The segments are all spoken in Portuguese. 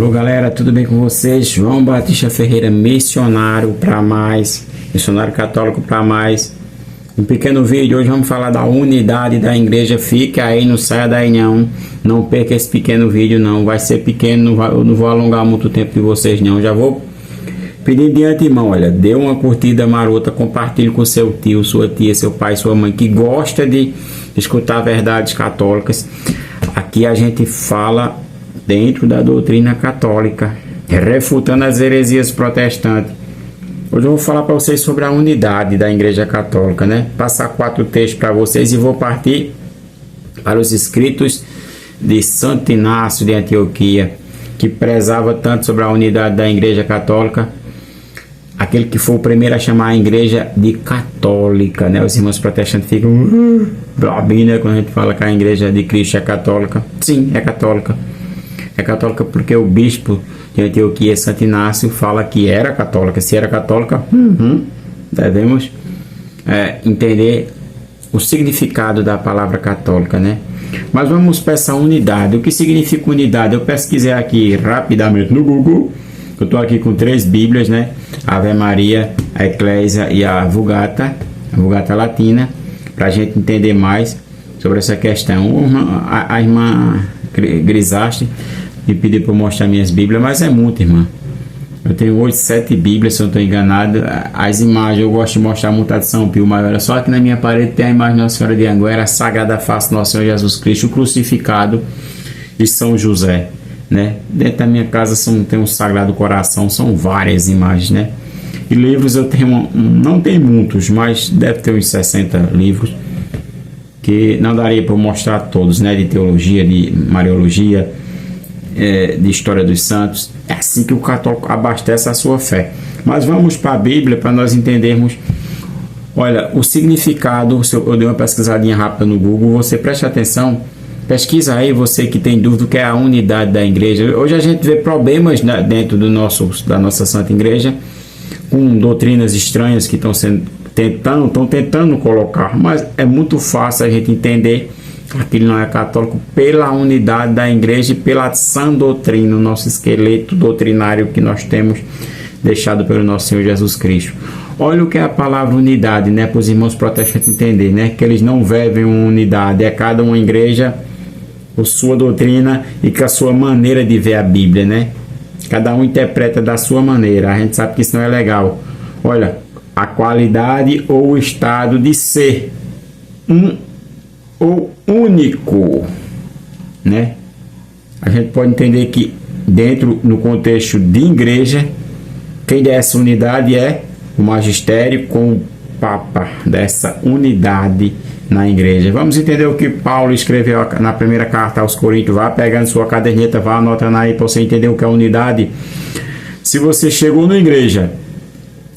Alô galera, tudo bem com vocês? João Batista Ferreira, missionário para mais, missionário católico para mais. Um pequeno vídeo, hoje vamos falar da unidade da igreja. Fica aí, não saia daí não perca esse pequeno vídeo não, vai ser pequeno, não vou alongar muito tempo de vocês não. Já vou pedir de antemão, olha, dê uma curtida marota, compartilhe com seu tio, sua tia, seu pai, sua mãe, que gosta de escutar verdades católicas. Aqui a gente fala dentro da doutrina católica, refutando as heresias protestantes. Hoje eu vou falar para vocês sobre a unidade da Igreja Católica, né? Passar 4 textos para vocês e vou partir para os escritos de Santo Inácio de Antioquia, que prezava tanto sobre a unidade da Igreja Católica, aquele que foi o primeiro a chamar a Igreja de católica, né? Os irmãos protestantes ficam brabinhos, né? Quando a gente fala que a Igreja de Cristo é católica. Sim, é católica. É católica porque o bispo de Antioquia, Santo Inácio, fala que era católica. Se era católica, devemos entender o significado da palavra católica, né? Mas vamos para essa unidade. O que significa unidade? Eu pesquisei aqui rapidamente no Google. Eu estou aqui com 3 Bíblias, né? A Ave Maria, a Eclésia e a Vulgata Latina, para a gente entender mais sobre essa questão. A irmã Grisaste me pediu para eu mostrar minhas Bíblias, mas é muito, irmã. Eu tenho 8, 7 Bíblias, se eu não estou enganado. As imagens, eu gosto de mostrar muito a de São Pio, mas olha só, aqui na minha parede tem a imagem de Nossa Senhora de Anguera, a Sagrada Face do Nosso Senhor Jesus Cristo, o crucificado e São José, né? Dentro da minha casa tem um Sagrado Coração, são várias imagens, né? E livros eu tenho, não tem muitos, mas deve ter uns 60 livros, que não daria para mostrar todos, né? De teologia, de mariologia, de história dos santos. É assim que o católico abastece a sua fé. Mas vamos para a Bíblia para nós entendermos. Olha, o significado, eu dei uma pesquisadinha rápida no Google, você preste atenção, pesquisa aí, você que tem dúvida do que é a unidade da igreja. Hoje a gente vê problemas dentro da nossa Santa Igreja, com doutrinas estranhas que estão tentando colocar, mas é muito fácil a gente entender que aquilo não é católico pela unidade da igreja e pela sã doutrina, o nosso esqueleto doutrinário que nós temos deixado pelo nosso Senhor Jesus Cristo. Olha o que é a palavra unidade, né, para os irmãos protestantes entenderem, né, que eles não vivem uma unidade, é cada uma igreja com sua doutrina e com a sua maneira de ver a Bíblia, né? Cada um interpreta da sua maneira. A gente sabe que isso não é legal. Olha, a qualidade ou o estado de ser ou único, né? A gente pode entender que no contexto de igreja, quem dá essa unidade é o magistério com o Papa, dessa unidade na igreja. Vamos entender o que Paulo escreveu na primeira carta aos Coríntios. Vá pegando sua caderneta, vá anotando aí para você entender o que é unidade. Se você chegou na igreja,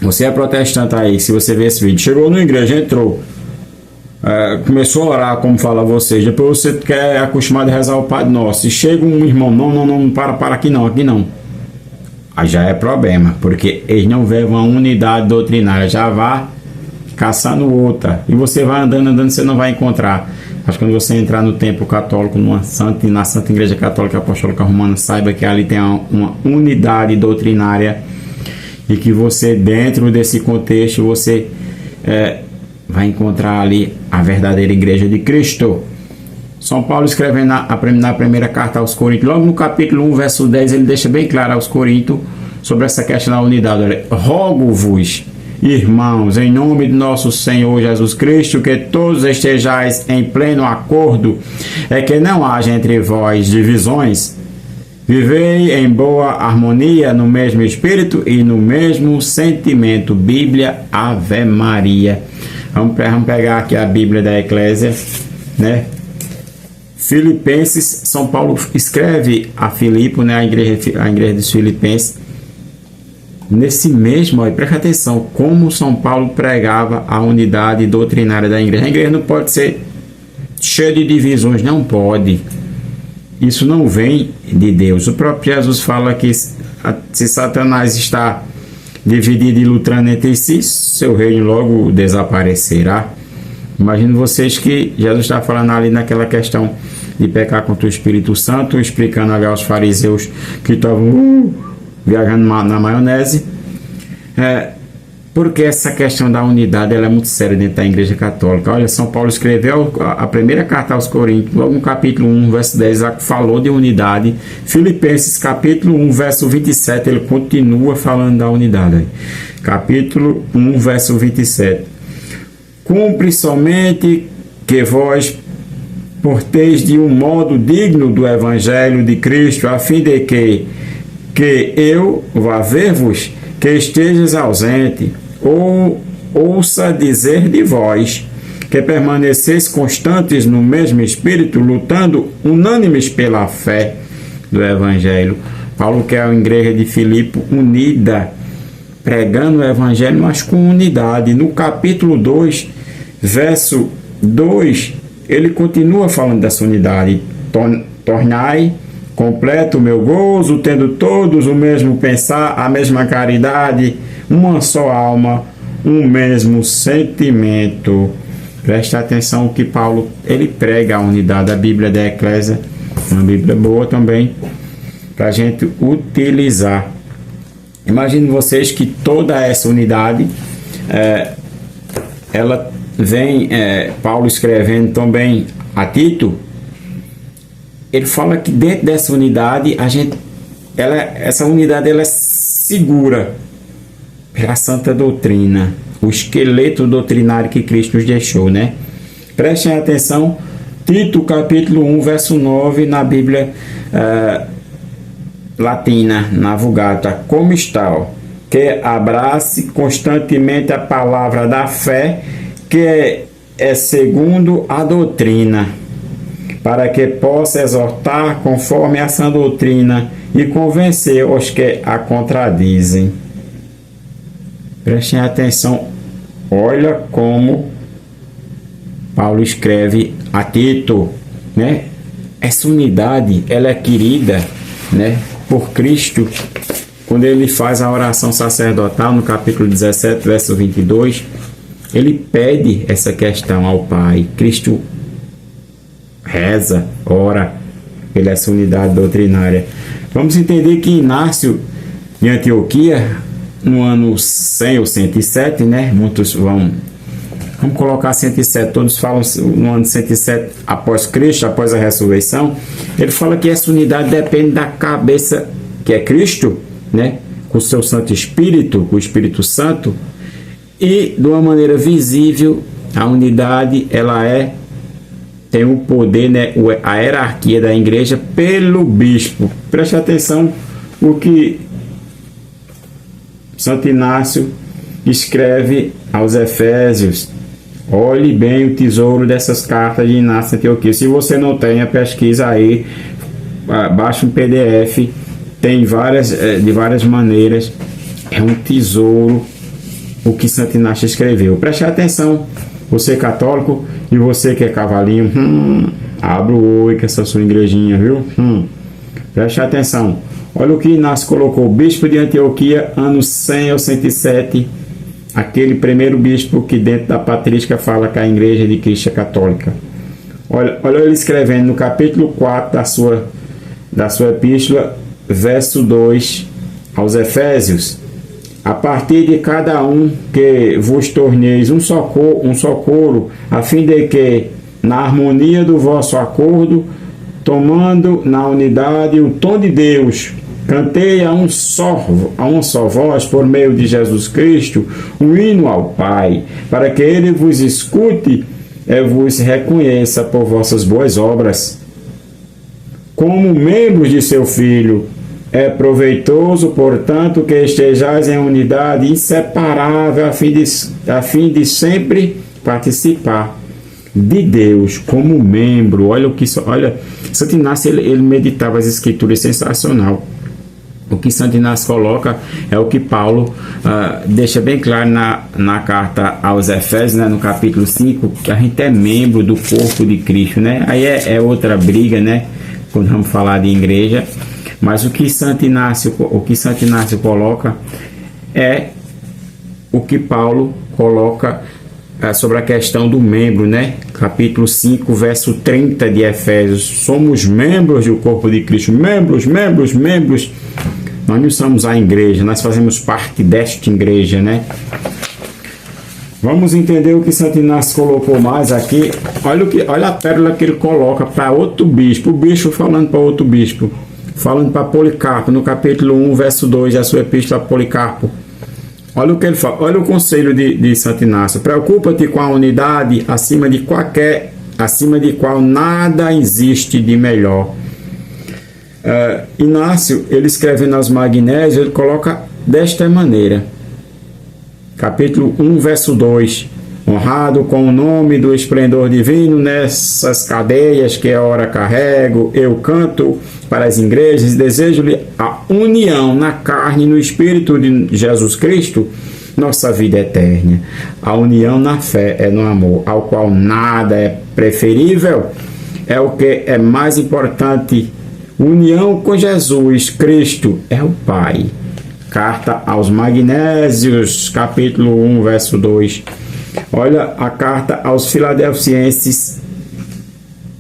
você é protestante aí, se você vê esse vídeo, chegou na igreja, entrou, começou a orar, como fala vocês, depois você quer acostumado a rezar o Padre Nosso, e chega um irmão, não, para aqui não, aí já é problema, porque eles não veem uma unidade doutrinária, já vá caçando outra, e você vai andando, você não vai encontrar. Mas quando você entrar no templo católico, na Santa Igreja Católica Apostólica Romana, saiba que ali tem uma unidade doutrinária, e que você, dentro desse contexto, você vai encontrar ali a verdadeira Igreja de Cristo. São Paulo escrevendo na primeira carta aos Coríntios, logo no capítulo 1, verso 10, ele deixa bem claro aos Coríntios sobre essa questão da unidade. Olha, rogo-vos, irmãos, em nome de nosso Senhor Jesus Cristo, que todos estejais em pleno acordo, que não haja entre vós divisões. Vivei em boa harmonia no mesmo espírito e no mesmo sentimento. Bíblia, Ave Maria. Vamos pegar aqui a Bíblia da Eclésia, né? Filipenses, São Paulo escreve a Filipe, né? A igreja dos Filipenses. Nesse mesmo, preste atenção, como São Paulo pregava a unidade doutrinária da igreja. A igreja não pode ser cheia de divisões, não pode. Isso não vem de Deus. O próprio Jesus fala que se Satanás está dividido e lutando entre si, seu reino logo desaparecerá. Imagino vocês que Jesus está falando ali naquela questão de pecar contra o Espírito Santo, explicando ali aos fariseus que estavam viajando na maionese. Porque essa questão da unidade ela é muito séria dentro da Igreja Católica. Olha, São Paulo escreveu a primeira carta aos Coríntios, logo no capítulo 1, verso 10, falou de unidade. Filipenses, capítulo 1, verso 27, ele continua falando da unidade. Capítulo 1, verso 27. Cumpre somente que vós porteis de um modo digno do Evangelho de Cristo, a fim de que eu vá ver-vos, que estejas ausente, ou ouça dizer de vós, que permaneceis constantes no mesmo espírito, lutando unânimes pela fé do Evangelho. Paulo quer a igreja de Filipe unida, pregando o Evangelho, mas com unidade. No capítulo 2, verso 2, ele continua falando dessa unidade. Tornai completo o meu gozo, tendo todos o mesmo pensar, a mesma caridade, uma só alma, um mesmo sentimento. Preste atenção que Paulo, ele prega a unidade. A Bíblia da Eclésia, uma Bíblia boa também, para a gente utilizar. Imagine vocês que toda essa unidade, ela vem, Paulo escrevendo também a Tito, ele fala que dentro dessa unidade, essa unidade ela é segura pela santa doutrina, o esqueleto doutrinário que Cristo nos deixou, né? Prestem atenção, Tito capítulo 1, verso 9, na Bíblia latina, na Vulgata, como está, que abrace constantemente a palavra da fé, que é segundo a doutrina, para que possa exortar conforme a sã doutrina e convencer os que a contradizem. Prestem atenção, olha como Paulo escreve a Tito, né? Essa unidade, ela é querida, né, por Cristo, quando ele faz a oração sacerdotal no capítulo 17, verso 22, ele pede essa questão ao Pai. Cristo reza, ora pela essa unidade doutrinária. Vamos entender que Inácio de Antioquia, no ano 100 ou 107, né? Muitos vamos colocar 107, todos falam no ano 107 após Cristo, após a ressurreição. Ele fala que essa unidade depende da cabeça, que é Cristo, né? Com o seu Santo Espírito, com o Espírito Santo, e de uma maneira visível, a unidade ela tem o poder, né, a hierarquia da igreja pelo bispo. Preste atenção o que Santo Inácio escreve aos Efésios. Olhe bem o tesouro dessas cartas de Inácio de Antioquia. Se você não tem, pesquisa aí, baixa um PDF, tem de várias maneiras. É um tesouro o que Santo Inácio escreveu. Preste atenção, você católico e você que é cavalinho, abra o olho com essa sua igrejinha, viu? Preste atenção. Olha o que Inácio colocou. Bispo de Antioquia, anos 100 ou 107. Aquele primeiro bispo que dentro da patrística fala que a igreja de Cristo é católica. Olha ele escrevendo no capítulo 4 da sua epístola, verso 2 aos Efésios. A partir de cada um que vos torneis um só coro, a fim de que, na harmonia do vosso acordo, tomando na unidade o tom de Deus, cantei a uma só voz, por meio de Jesus Cristo, um hino ao Pai, para que Ele vos escute e vos reconheça por vossas boas obras. Como membros de seu Filho, é proveitoso, portanto, que estejais em unidade inseparável, a fim de sempre participar de Deus como membro. Olha, Santo Inácio ele meditava as Escrituras, sensacional. O que Santo Inácio coloca é o que Paulo deixa bem claro na carta aos Efésios, né, no capítulo 5, que a gente é membro do corpo de Cristo, né? Aí é outra briga, né, quando vamos falar de igreja. Mas o que Santo Inácio coloca é o que Paulo coloca sobre a questão do membro, né? Capítulo 5, verso 30 de Efésios. Somos membros do corpo de Cristo. Membros. Nós não somos a igreja, nós fazemos parte desta igreja, né? Vamos entender o que Santo Inácio colocou mais aqui. Olha a pérola que ele coloca para outro bispo. O bispo falando para outro bispo. Falando para Policarpo, no capítulo 1, verso 2, a sua epístola a Policarpo. Olha o que ele fala. Olha o conselho de Santo Inácio. Preocupa-te com a unidade acima de qual nada existe de melhor. Inácio, ele escrevendo aos Magnésios, ele coloca desta maneira. Capítulo 1, verso 2. Honrado com o nome do esplendor divino nessas cadeias que ora carrego, eu canto para as igrejas e desejo-lhe a união na carne e no Espírito de Jesus Cristo, nossa vida eterna. A união na fé é no amor, ao qual nada é preferível, é o que é mais importante. União com Jesus Cristo é o Pai. Carta aos Magnésios, capítulo 1, verso 2. Olha a carta aos Filadelfienses.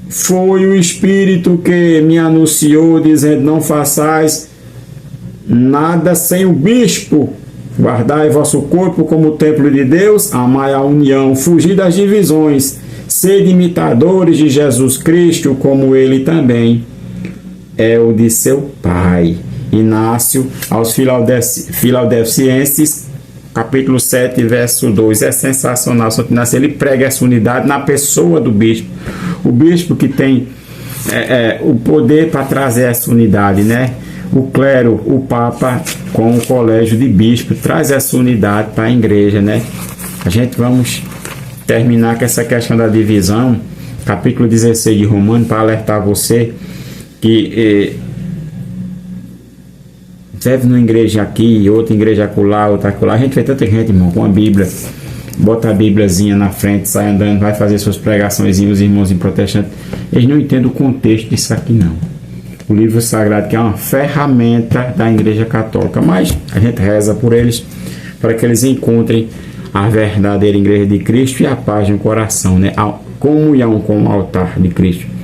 Foi o Espírito que me anunciou, dizendo: não façais nada sem o bispo. Guardai vosso corpo como templo de Deus, amai a união, fugi das divisões, sede imitadores de Jesus Cristo, como ele também é o de seu Pai. Inácio aos Filadelfienses, capítulo 7, verso 2. É sensacional. Santo Inácio, ele prega essa unidade na pessoa do bispo. O bispo que tem o poder para trazer essa unidade, né? O clero, o Papa, com o colégio de bispo, traz essa unidade para a igreja, né? A gente vamos terminar com essa questão da divisão, capítulo 16 de Romanos, para alertar você que serve numa igreja aqui, outra igreja acolá, outra acolá. A gente vê tanta gente, irmão, com a Bíblia, bota a Bíbliazinha na frente, sai andando, vai fazer suas pregações, os irmãos protestantes, eles não entendem o contexto disso aqui, não. O livro sagrado, que é uma ferramenta da igreja católica, mas a gente reza por eles, para que eles encontrem a verdadeira igreja de Cristo e a paz no coração, né? A comunhão com o altar de Cristo.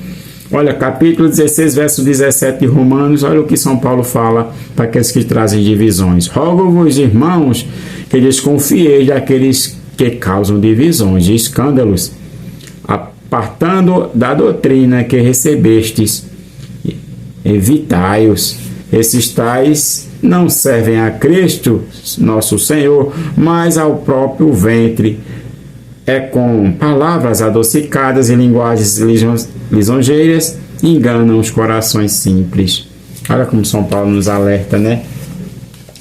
Olha, capítulo 16, verso 17 de Romanos, olha o que São Paulo fala para aqueles que trazem divisões. Rogo-vos, irmãos, que desconfieis daqueles que causam divisões e escândalos, apartando da doutrina que recebestes, evitai-os. Esses tais não servem a Cristo, nosso Senhor, mas ao próprio ventre. É com palavras adocicadas e linguagens lisonjeiras, enganam os corações simples. Olha como São Paulo nos alerta, né?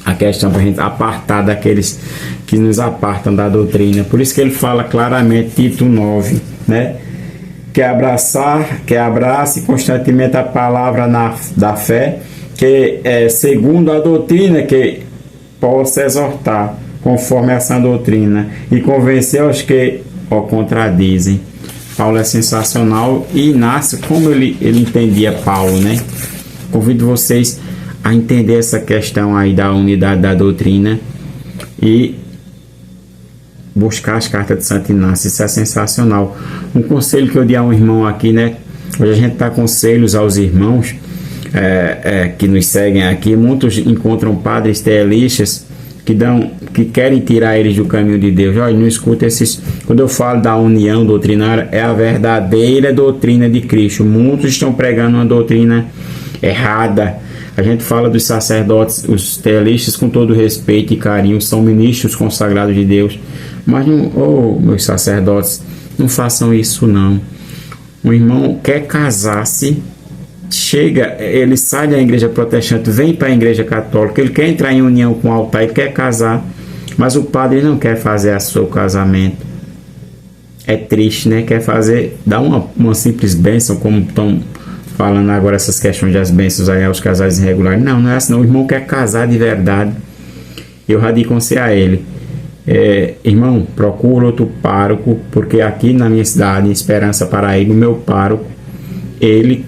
A questão para a gente apartar daqueles que nos apartam da doutrina. Por isso que ele fala claramente, Tito 9, né? Que abrace constantemente a palavra da fé, que é segundo a doutrina, que possa exortar conforme essa doutrina e convencer os que o contradizem. Paulo é sensacional. E Inácio, como ele entendia Paulo, né? Convido vocês a entender essa questão aí da unidade da doutrina e buscar as cartas de Santo Inácio. Isso é sensacional. Um conselho que eu dei a um irmão aqui, né? Hoje a gente dá conselhos aos irmãos que nos seguem aqui. Muitos encontram padres teelistas que querem tirar eles do caminho de Deus. Olha, não escuta esses. Quando eu falo da união doutrinária, é a verdadeira doutrina de Cristo. Muitos estão pregando uma doutrina errada. A gente fala dos sacerdotes, os teelistas, com todo respeito e carinho, são ministros consagrados de Deus. Mas não, meus sacerdotes, não façam isso não. Um irmão quer casar-se, chega, ele sai da igreja protestante, vem para a igreja católica, ele quer entrar em união com o altar, ele quer casar, mas o padre não quer fazer o seu casamento. É triste, né? Quer fazer, dar uma simples bênção, como estão falando agora essas questões das bênçãos aí aos casais irregulares. Não é assim, não. O irmão quer casar de verdade. Eu já aconselho a ele, irmão, procura outro pároco, porque aqui na minha cidade, em Esperança Paraíba, o meu pároco, ele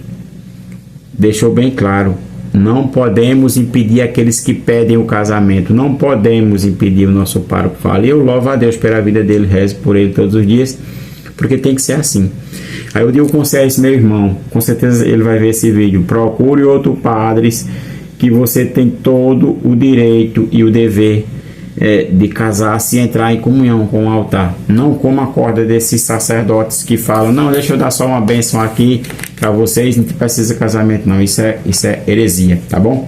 deixou bem claro, Não podemos impedir aqueles que pedem o casamento. Não podemos impedir. O nosso pároco fala. Eu louvo a Deus pela vida dele, rezo por ele todos os dias, porque tem que ser assim. Aí eu digo conselho a esse meu irmão, com certeza ele vai ver esse vídeo. Procure outro padre, que você tem todo o direito e o dever de casar-se e entrar em comunhão com o altar. Não coma a corda desses sacerdotes que falam, não, deixa eu dar só uma bênção aqui para vocês, não precisa de casamento não, isso é heresia, tá bom?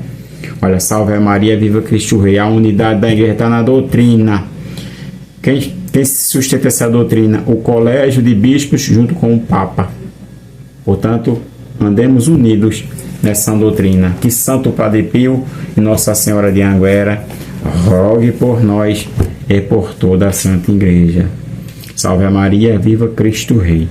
Olha, salve Maria, viva Cristo Rei. A unidade da igreja está na doutrina. Quem sustenta essa doutrina? O colégio de bispos junto com o Papa. Portanto, andemos unidos nessa doutrina. Que Santo Padre Pio e Nossa Senhora de Anguera rogue por nós e por toda a Santa Igreja. Salve a Maria, viva Cristo Rei.